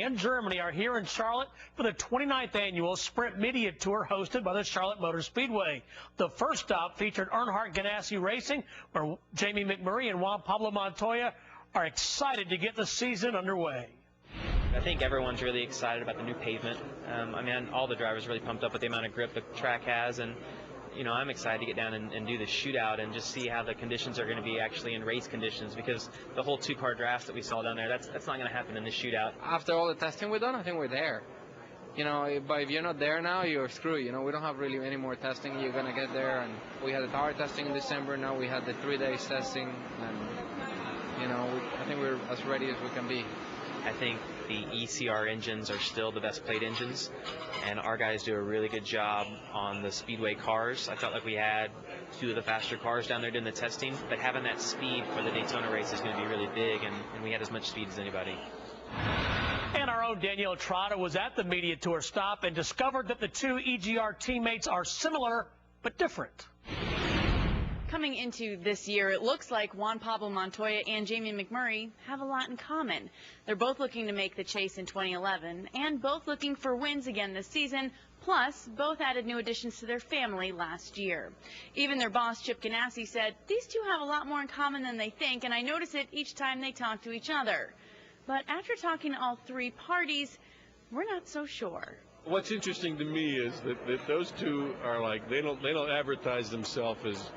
and Germany are here in Charlotte for the 29th annual Sprint Media Tour hosted by the Charlotte Motor Speedway. The first stop featured Earnhardt Ganassi Racing, where Jamie McMurray and Juan Pablo Montoya are excited to get the season underway. I think everyone's really excited about the new pavement. I mean, all the drivers are really pumped up with the amount of grip the track has, and you know, I'm excited to get down and do the shootout and just see how the conditions are going to be actually in race conditions, because the whole two-car draft that we saw down there, that's not going to happen in the shootout. After all the testing we've done, I think we're there. You know, but if you're not there now, you're screwed. You know, we don't have really any more testing. You're going to get there, and we had the tower testing in December. Now we had the 3 days testing, and you know, I think we're as ready as we can be. I think the ECR engines are still the best plate engines, and our guys do a really good job on the speedway cars. I felt like we had two of the faster cars down there doing the testing, but having that speed for the Daytona race is going to be really big, and we had as much speed as anybody. And our own Danielle Trotta was at the media tour stop and discovered that the two EGR teammates are similar but different. Coming into this year, it looks like Juan Pablo Montoya and Jamie McMurray have a lot in common. They're both looking to make the chase in 2011 and both looking for wins again this season, plus both added new additions to their family last year. Even their boss, Chip Ganassi, said these two have a lot more in common than they think, and I notice it each time they talk to each other. But after talking to all three parties, we're not so sure. What's interesting to me is that those two are like, they don't advertise themselves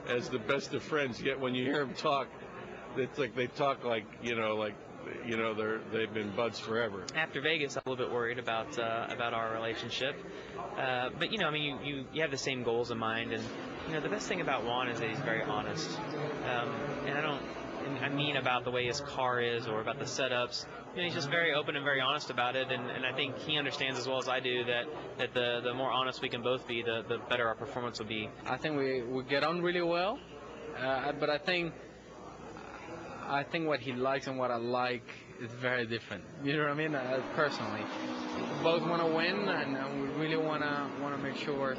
as the best of friends, yet when you hear them talk, it's like they talk like, they've been buds forever. After Vegas, I'm a little bit worried about our relationship, but you know, I mean, you have the same goals in mind, and you know, the best thing about Juan is that he's very honest, and I mean about the way his car is or about the setups. You know, he's just very open and very honest about it, and I think he understands as well as I do that the more honest we can both be, the better our performance will be. I think we get on really well, but I think what he likes and what I like is very different. You know what I mean? Personally, both want to win, and we really want to make sure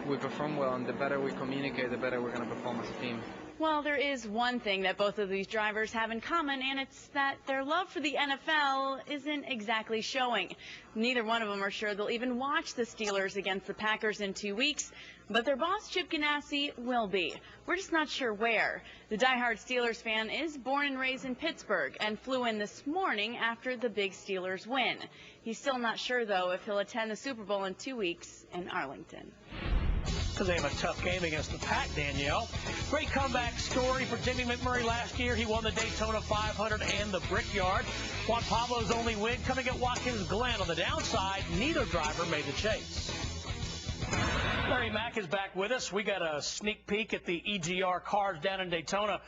we perform well. And the better we communicate, the better we're going to perform as a team. Well, there is one thing that both of these drivers have in common, and it's that their love for the NFL isn't exactly showing. Neither one of them are sure they'll even watch the Steelers against the Packers in 2 weeks, but their boss, Chip Ganassi, will be. We're just not sure where. The diehard Steelers fan is born and raised in Pittsburgh and flew in this morning after the big Steelers win. He's still not sure, though, if he'll attend the Super Bowl in 2 weeks in Arlington. Because they have a tough game against the Pack, Danielle. Great comeback story for Jamie McMurray last year. He won the Daytona 500 and the Brickyard. Juan Pablo's only win coming at Watkins Glen. On the downside, neither driver made the chase. Larry Mack is back with us. We got a sneak peek at the EGR cars down in Daytona.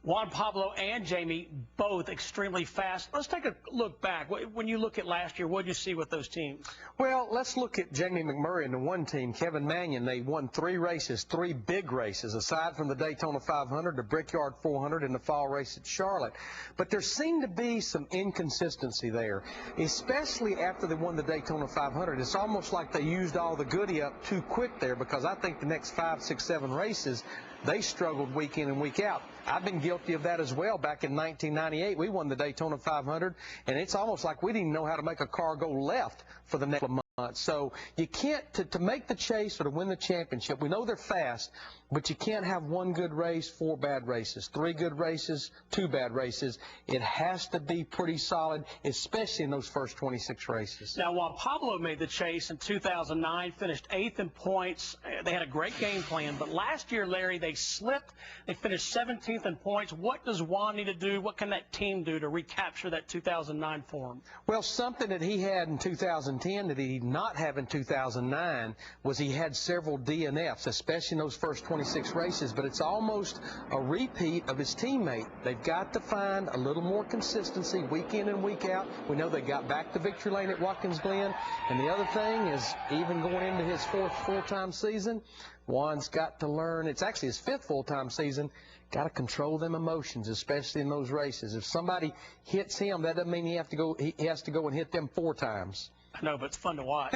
Juan Pablo and Jamie, both extremely fast. Let's take a look back. When you look at last year, what did you see with those teams? Well, let's look at Jamie McMurray and the one team, Kevin Mannion. They won 3 races, 3 big races, aside from the Daytona 500, the Brickyard 400, and the fall race at Charlotte. But there seemed to be some inconsistency there, especially after they won the Daytona 500. It's almost like they used all the goodie up too quick there, because I think the next 5, 6, 7 races, they struggled week in and week out. I've been guilty of that as well. Back in 1998, we won the Daytona 500, and it's almost like we didn't even know how to make a car go left for the next month. So you can't, to make the chase or to win the championship, we know they're fast, but you can't have 1 good race, 4 bad races, 3 good races, 2 bad races. It has to be pretty solid, especially in those first 26 races. Now, Juan Pablo made the chase in 2009, finished 8th in points. They had a great game plan, but last year, Larry, they slipped. They finished 17th in points. What does Juan need to do? What can that team do to recapture that 2009 form? Well, something that he had in 2010 that he did not have in 2009 was he had several DNFs, especially in those first 26 races, but it's almost a repeat of his teammate. They've got to find a little more consistency week in and week out. We know they got back to victory lane at Watkins Glen, and the other thing is, even going into his 4th full-time season, Juan's got to learn, it's actually his 5th full-time season, got to control them emotions, especially in those races. If somebody hits him, that doesn't mean he has to go and hit them 4 times. I know, but it's fun to watch.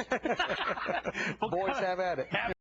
Boys, have at it.